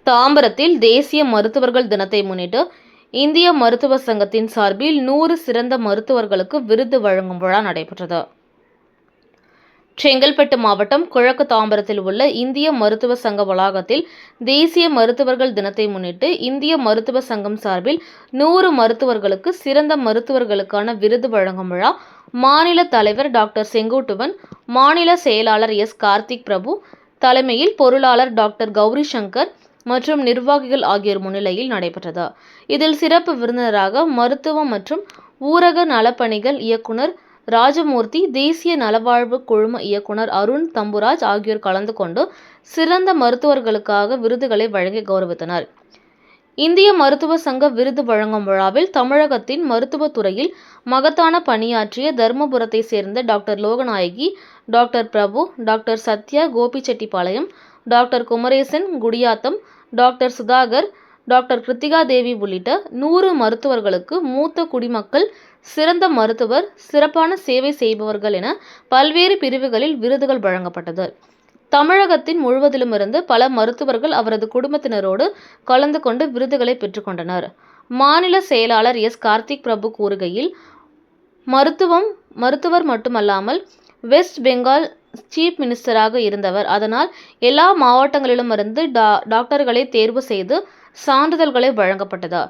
தாம்பரத்தில் தேசிய மருத்துவர்கள் தினத்தை முன்னிட்டு இந்திய மருத்துவ சங்கத்தின் சார்பில் 100 சிறந்த மருத்துவர்களுக்கு விருது வழங்கும் விழா நடைபெற்றது. செங்கல்பட்டு மாவட்டம் கிழக்கு தாம்பரத்தில் உள்ள இந்திய மருத்துவ சங்க வளாகத்தில் தேசிய மருத்துவர்கள் தினத்தை முன்னிட்டு இந்திய மருத்துவ சங்கம் சார்பில் 100 மருத்துவர்களுக்கு சிறந்த மருத்துவர்களுக்கான விருது வழங்கும் விழா மாநில தலைவர் டாக்டர் செங்கோட்டுவன், மாநில செயலாளர் எஸ். கார்த்திக் பிரபு தலைமையில் பொருளாளர் டாக்டர் கௌரி சங்கர் மற்றும் நிர்வாகிகள் ஆகியோர் முன்னிலையில் நடைபெற்றது. இதில் சிறப்பு விருந்தினராக மருத்துவம் மற்றும் ஊரக நலப்பணிகள் இயக்குனர் ராஜமூர்த்தி, தேசிய நலவாழ்வு குழும இயக்குனர் அருண் தம்புராஜ் ஆகியோர் கலந்து கொண்டு சிறந்த மருத்துவர்களுக்காக விருதுகளை வழங்கி கௌரவித்தனர். இந்திய மருத்துவ சங்க விருது வழங்கும் விழாவில் தமிழகத்தின் மருத்துவத்துறையில் மகத்தான பணியாற்றிய தர்மபுரத்தை சேர்ந்த doctor Loganayaki, doctor Prabhu, doctor Sathya Gobichettipalayam, doctor Kumaresan Gudiyatham, doctor Sudhakar, doctor Kiruthika Devi உள்ளிட்ட 100 மருத்துவர்களுக்கு மூத்த குடிமக்கள், சிறந்த மருத்துவர், சிறப்பான சேவை செய்பவர்கள் என பல்வேறு பிரிவுகளில் விருதுகள் வழங்கப்பட்டது. தமிழகத்தின் முழுவதிலுமிருந்து பல மருத்துவர்கள் அவரது குடும்பத்தினரோடு கலந்து கொண்டு விருதுகளை பெற்றுக்கொண்டனர். மாநில செயலாளர் எஸ். கார்த்திக் பிரபு கூறுகையில், மருத்துவர் மட்டுமல்லாமல் வெஸ்ட் பெங்கால் சீஃப் மினிஸ்டராக இருந்தவர். அதனால் எல்லா மாவட்டங்களிலுமிருந்து டாக்டர்களை தேர்வு செய்து சான்றிதழ்களை வழங்கப்பட்டது.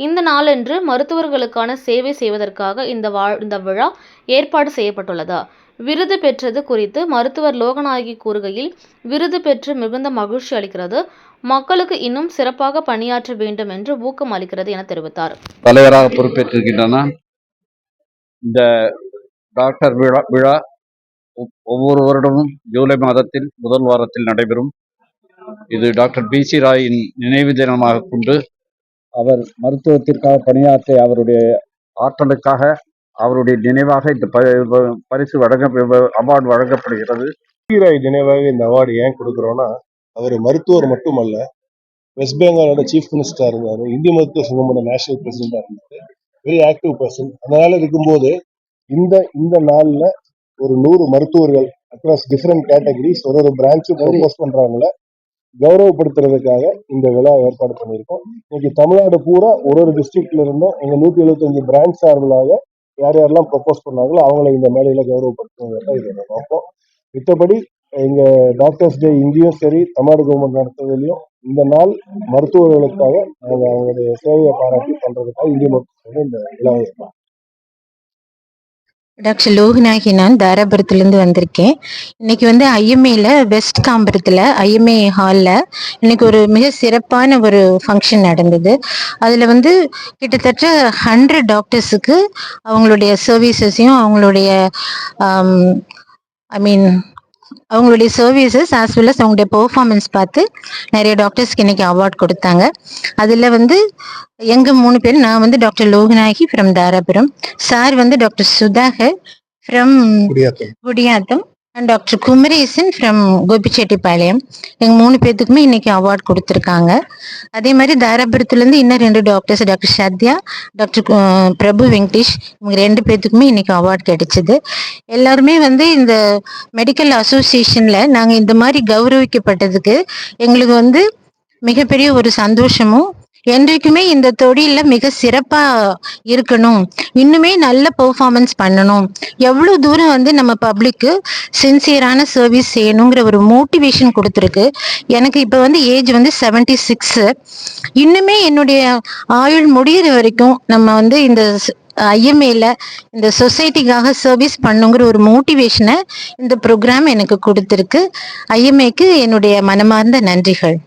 இந்த நாளன்று மருத்துவர்களுக்கான சேவை செய்வதற்காக இந்த விழா ஏற்பாடு செய்யப்பட்டுள்ளது. விருது பெற்றது குறித்து மருத்துவர் லோகநாயகி கூறுகையில், விருது பெற்று மிகுந்த மகிழ்ச்சி அளிக்கிறது. மக்களுக்கு இன்னும் சிறப்பாக பணியாற்ற வேண்டும் என்று ஊக்கம் அளிக்கிறது என தெரிவித்தார். தலைவராக பொறுப்பேற்றிருக்கின்றன. இந்த டாக்டர் விழா ஒவ்வொரு வருடமும் ஜூலை மாதத்தில் முதல் வாரத்தில் நடைபெறும். இது டாக்டர் பி.சி. ராயின் நினைவு தினமாக கொண்டு அவர் மருத்துவத்திற்காக பணியாற்றிய அவருடைய ஆற்றலுக்காக அவருடைய நினைவாக இந்த பரிசு அவார்டு வழங்கப்படுகிறது. பி.சி. ராய் நினைவாக இந்த அவார்டு ஏன் கொடுக்குறோம்னா, அவர் மருத்துவர் மட்டுமல்ல, வெஸ்ட் பெங்காலோட சீஃப் மினிஸ்டரா இருந்தார், இந்திய மருத்துவ சங்கமோட நேஷனல் பிரசிடண்டா இருந்தார், வெரி ஆக்டிவ் பர்சன். அதனால இருக்கும்போது இந்த நாள்ல ஒரு 100 மருத்துவர்கள் அக்ராஸ் டிஃப்ரெண்ட் கேட்டகரிஸ் ஒரு பிரான்ச்சும் ப்ரொபோஸ் பண்றாங்கள கௌரவப்படுத்துறதுக்காக இந்த விழா ஏற்பாடு பண்ணியிருக்கோம். இன்னைக்கு தமிழ்நாடு பூரா ஒரு டிஸ்ட்ரிக்ட்ல இருந்தும் எங்க 175 பிரான்ச் சார்பிலாக யார் யாரெல்லாம் ப்ரொபோஸ் பண்ணாங்களோ அவங்களை இந்த மேடையில கௌரவப்படுத்துவதற்காக இதை நோக்கம். மித்தபடி எங்க டாக்டர்ஸ் டே இங்கேயும் சரி, தமிழ்நாடு கவர்மெண்ட் நடத்துவதிலையும் இந்த நாள் மருத்துவர்களுக்காக நாங்கள் அவங்களுடைய சேவையை பாராட்டி பண்றதுக்காக இந்திய மருத்துவ இந்த விழாவை ஏற்பாடு. டாக்டர் லோகநாயகி, நான் தாராபுரத்துலேருந்து வந்திருக்கேன். இன்னைக்கு ஐஎம்ஏல வெஸ்ட் காம்பரத்தில் ஐஎம்ஏ ஹாலில் இன்னைக்கு ஒரு மிக சிறப்பான ஒரு ஃபங்க்ஷன் நடந்தது. அதில் கிட்டத்தட்ட 100 டாக்டர்ஸுக்கு அவங்களுடைய சர்வீசஸையும் அவங்களுடைய சர்வீசஸ் ஆஸ் வெல் அஸ் அவங்களுடைய பெர்ஃபார்மன்ஸ் பார்த்து நிறைய டாக்டர்ஸ்க்கு இன்னைக்கு அவார்ட் கொடுத்தாங்க. அதில் எங்க 3 பேர், நான் doctor Loganayaki from Dharapuram, sir doctor Sudhakar from Gudiyatham and doctor Kumaresan from Gobichettipalayam, எங்க 3 பேர்த்துக்குமே இன்னைக்கு அவார்ட் கொடுத்துருக்காங்க. அதே மாதிரி தாராபுரத்துலேருந்து இன்னும் 2 டாக்டர்ஸ், டாக்டர் சத்யா, டாக்டர் பிரபு வெங்கடேஷ், இவங்க 2 பேர்த்துக்குமே இன்னைக்கு அவார்ட் கிடைச்சது. எல்லாருமே இந்த மெடிக்கல் அசோசியேஷன்ல நாங்கள் இந்த மாதிரி கௌரவிக்கப்பட்டதுக்கு எங்களுக்கு மிகப்பெரிய ஒரு சந்தோஷமும், என்றைக்குமே இந்த தொழில மிக சிறப்பா இருக்கணும், இன்னுமே நல்ல பெர்ஃபார்மன்ஸ் பண்ணணும், எவ்வளவு தூரம் நம்ம பப்ளிக்கு சின்சியரான சர்வீஸ் செய்யணுங்கிற ஒரு மோட்டிவேஷன் கொடுத்துருக்கு. எனக்கு இப்போ ஏஜ் 76. இன்னுமே என்னுடைய ஆயுள் முடிகிற வரைக்கும் நம்ம இந்த ஐஎம்ஏல இந்த சொசைட்டிக்காக சர்வீஸ் பண்ணுங்கிற ஒரு மோட்டிவேஷனை இந்த ப்ரோக்ராம் எனக்கு கொடுத்துருக்கு. ஐஎம்ஏக்கு என்னுடைய மனமார்ந்த நன்றிகள்.